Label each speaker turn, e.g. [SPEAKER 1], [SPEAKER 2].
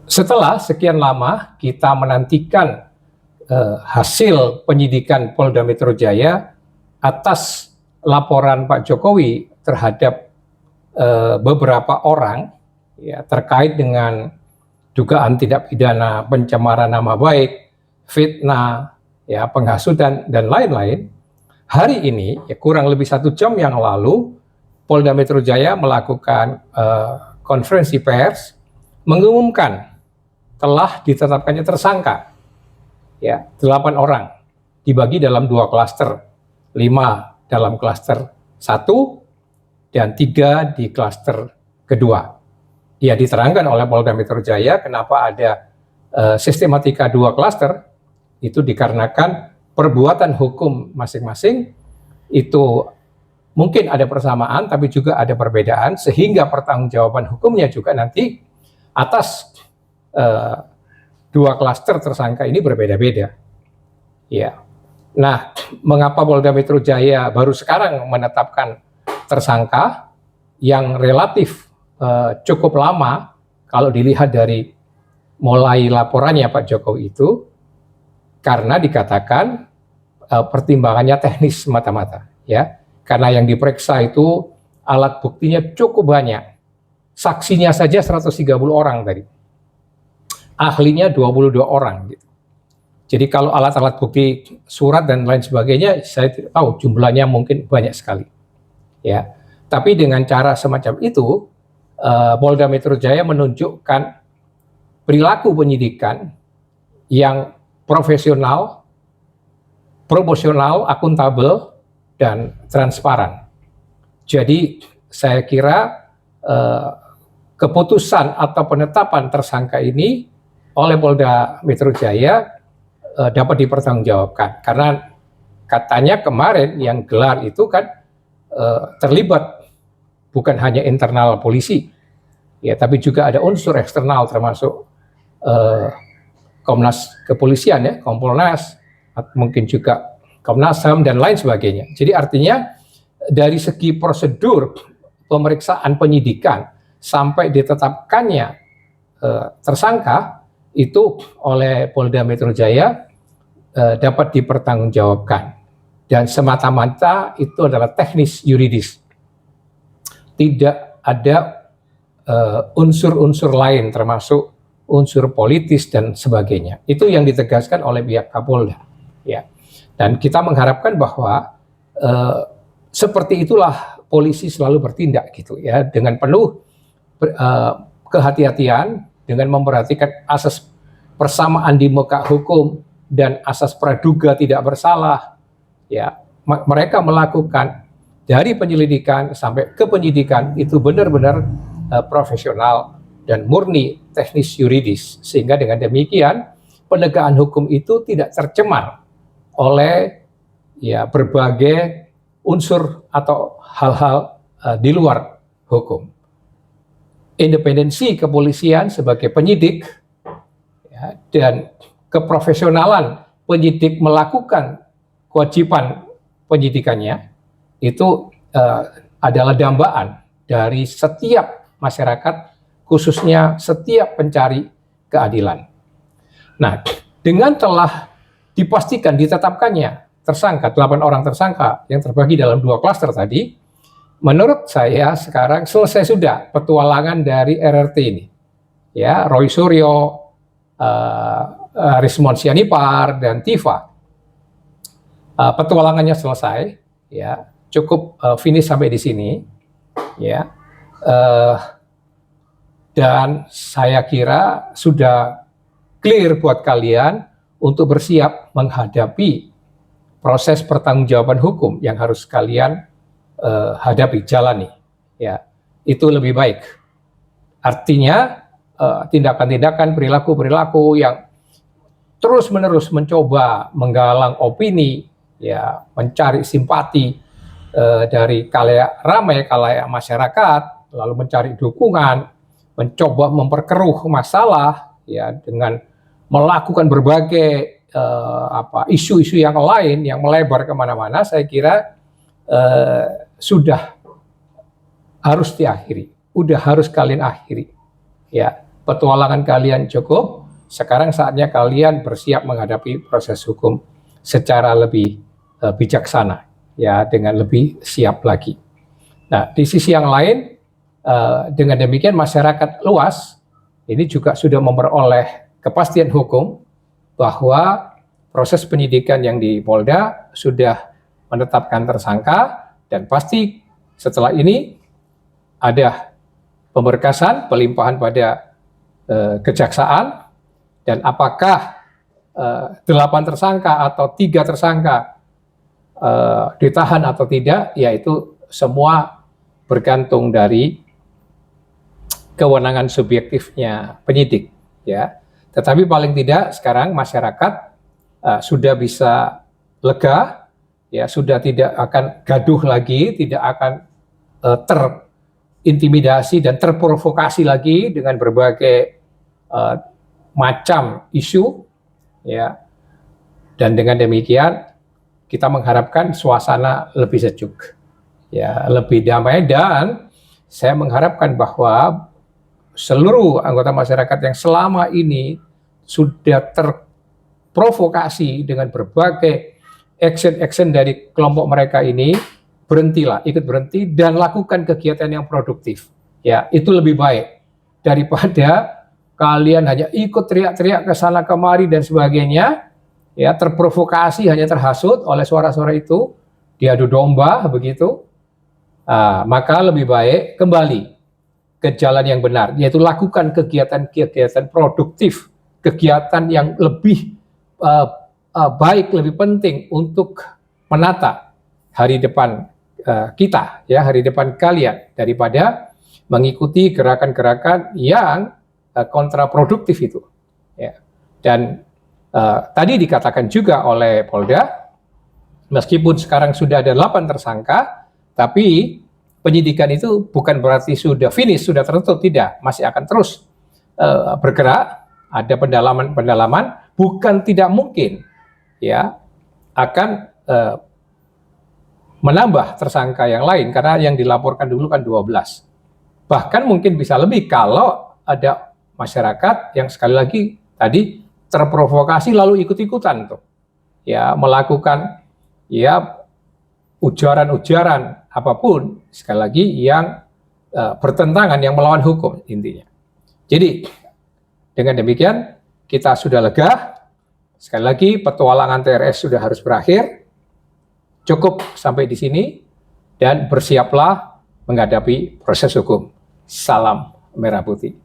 [SPEAKER 1] Setelah sekian lama kita menantikan hasil penyidikan Polda Metro Jaya atas laporan Pak Jokowi terhadap beberapa orang ya, terkait dengan dugaan tindak pidana pencemaran nama baik, fitnah, ya, penghasutan, dan lain-lain. Hari ini, ya, kurang lebih 1 jam yang lalu, Polda Metro Jaya melakukan konferensi pers mengumumkan telah ditetapkannya tersangka, ya, 8 orang dibagi dalam 2 klaster, 5 dalam klaster 1 dan 3 di klaster kedua. Ya, diterangkan oleh Polda Metro Jaya kenapa ada sistematika 2 klaster, itu dikarenakan perbuatan hukum masing-masing itu mungkin ada persamaan tapi juga ada perbedaan, sehingga pertanggungjawaban hukumnya juga nanti atas 2 klaster tersangka ini berbeda-beda. Ya. Nah, mengapa Polda Metro Jaya baru sekarang menetapkan tersangka yang relatif cukup lama kalau dilihat dari mulai laporannya Pak Jokowi itu, karena dikatakan pertimbangannya teknis semata-mata, ya. Karena yang diperiksa itu alat buktinya cukup banyak. Saksinya saja 130 orang tadi. Ahlinya 22 orang gitu. Jadi kalau alat-alat bukti surat dan lain sebagainya saya tidak tahu, jumlahnya mungkin banyak sekali. Ya. Tapi dengan cara semacam itu Polda Metro Jaya menunjukkan perilaku penyidikan yang profesional, proporsional, akuntabel, dan transparan. Jadi saya kira keputusan atau penetapan tersangka ini oleh Polda Metro Jaya dapat dipertanggungjawabkan, karena katanya kemarin yang gelar itu kan terlibat bukan hanya internal polisi, ya, tapi juga ada unsur eksternal termasuk Komnas Kepolisian, ya, Kompolnas, mungkin juga Komnas HAM dan lain sebagainya. Jadi artinya dari segi prosedur pemeriksaan penyidikan sampai ditetapkannya tersangka itu oleh Polda Metro Jaya dapat dipertanggungjawabkan, dan semata-mata itu adalah teknis yuridis. Tidak ada unsur-unsur lain termasuk unsur politis dan sebagainya. Itu yang ditegaskan oleh pihak Kapolda, ya. Dan kita mengharapkan bahwa seperti itulah polisi selalu bertindak gitu, ya, dengan penuh kehati-hatian, dengan memperhatikan asas persamaan di muka hukum dan asas praduga tidak bersalah, ya. Mereka melakukan dari penyelidikan sampai ke penyidikan itu benar-benar profesional dan murni teknis yuridis, sehingga dengan demikian penegakan hukum itu tidak tercemar oleh, ya, berbagai unsur atau hal-hal di luar hukum. Independensi kepolisian sebagai penyidik, ya, dan keprofesionalan penyidik melakukan kewajiban penyidikannya itu adalah dambaan dari setiap masyarakat, khususnya setiap pencari keadilan. Nah, dengan telah dipastikan ditetapkannya tersangka, 8 orang tersangka yang terbagi dalam 2 klaster tadi, menurut saya sekarang selesai sudah petualangan dari RRT ini, ya, Roy Suryo, Rismond Sianipar, dan Tifa. Petualangannya selesai, ya, cukup finish sampai di sini, ya, dan saya kira sudah clear buat kalian untuk bersiap menghadapi proses pertanggungjawaban hukum yang harus kalian hadapi, jalani, ya. Itu lebih baik. Artinya tindakan-tindakan, perilaku-perilaku yang terus-menerus mencoba menggalang opini, ya, mencari simpati dari khalayak masyarakat, lalu mencari dukungan, mencoba memperkeruh masalah, ya, dengan melakukan berbagai isu-isu yang lain yang melebar kemana-mana, saya kira sudah harus diakhiri, udah harus kalian akhiri, ya. petualangan kalian cukup, sekarang saatnya kalian bersiap menghadapi proses hukum secara lebih bijaksana, ya, dengan lebih siap lagi. Nah, di sisi yang lain, dengan demikian masyarakat luas ini juga sudah memperoleh kepastian hukum bahwa proses penyidikan yang di Polda sudah menetapkan tersangka, dan pasti setelah ini ada pemberkasan, pelimpahan pada kejaksaan, dan apakah 8 tersangka atau 3 tersangka ditahan atau tidak, yaitu semua bergantung dari kewenangan subjektifnya penyidik, ya. Tetapi paling tidak sekarang masyarakat sudah bisa lega, ya, sudah tidak akan gaduh lagi, tidak akan terintimidasi dan terprovokasi lagi dengan berbagai macam isu, ya. Dan dengan demikian kita mengharapkan suasana lebih sejuk, ya, lebih damai, dan saya mengharapkan bahwa seluruh anggota masyarakat yang selama ini sudah terprovokasi dengan berbagai action dari kelompok mereka ini, berhentilah, ikut berhenti dan lakukan kegiatan yang produktif. Ya, itu lebih baik daripada kalian hanya ikut teriak-teriak ke sana kemari dan sebagainya, ya, terprovokasi, hanya terhasut oleh suara-suara itu, diadu domba begitu. Maka lebih baik kembali ke jalan yang benar, yaitu lakukan kegiatan-kegiatan produktif, kegiatan yang lebih baik, lebih penting untuk menata hari depan kita, ya, hari depan kalian, daripada mengikuti gerakan-gerakan yang kontraproduktif itu, ya. Dan tadi dikatakan juga oleh Polda, meskipun sekarang sudah ada 8 tersangka, tapi penyidikan itu bukan berarti sudah finish, sudah tertutup, tidak, masih akan terus bergerak, ada pendalaman, bukan tidak mungkin, ya, akan menambah tersangka yang lain, karena yang dilaporkan dulu kan 12. Bahkan mungkin bisa lebih kalau ada masyarakat yang sekali lagi tadi terprovokasi lalu ikut-ikutan tuh, ya, melakukan, ya, ujaran-ujaran apapun, sekali lagi yang bertentangan, yang melawan hukum intinya. Jadi dengan demikian kita sudah lega. Sekali lagi petualangan TRS sudah harus berakhir. Cukup sampai di sini dan bersiaplah menghadapi proses hukum. Salam merah putih.